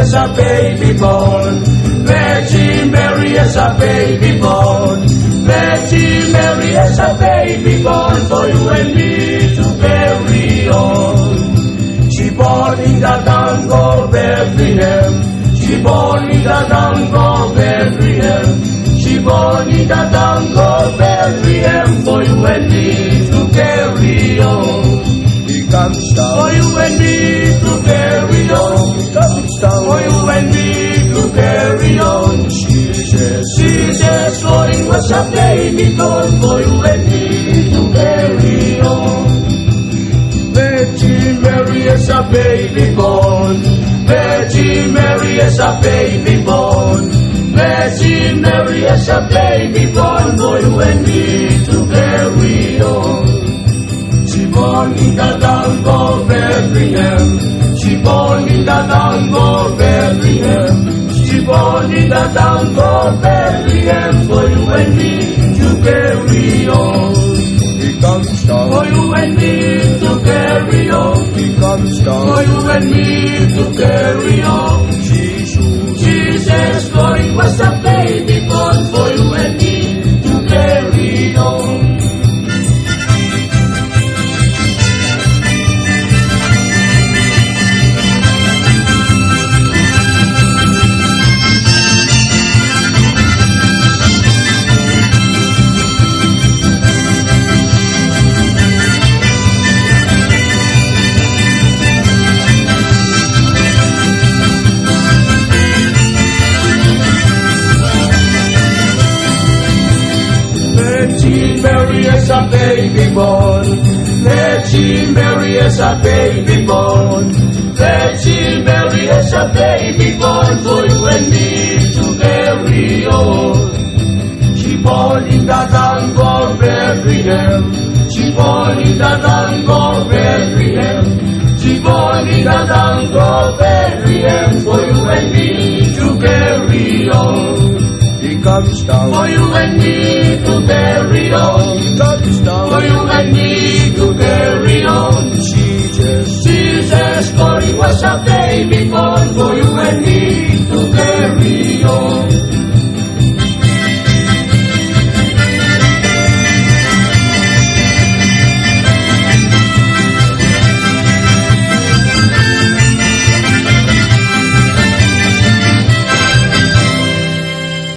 has a baby born. Virgin Mary has a baby born. Virgin Mary has a baby born for you and me to carry on. She born in the town called Bethlehem. She born in the town called Bethlehem. She born in the town called Bethlehem for you and me to carry on. He comes down for you and me to carry on. He comes down for you and me to carry on. Jesus, for it was a baby born for you and me to carry on. Virgin Mary has a baby born. Virgin Mary has a baby born. Virgin Mary has a baby born for you and me to carry on. She born in the town called Bethlehem. She born in the town called Bethlehem. She born in the town called Bethlehem for you and me to carry on. He comes down for you and me to carry on. He comes down for you and me to carry on. Jesus, for it was a baby born for you and me to carry on. Virgin Mary has a baby born. Virgin Mary has a baby born. Virgin Mary has a baby born for you and me to carry on. She born in the town called Bethlehem. She born in the town called Bethlehem. She born in the town called Bethlehem for you and me to carry on. He comes down for you and me to carry on. He comes down for you and me to carry on. Jesus, for it was a baby born for you and me to carry on.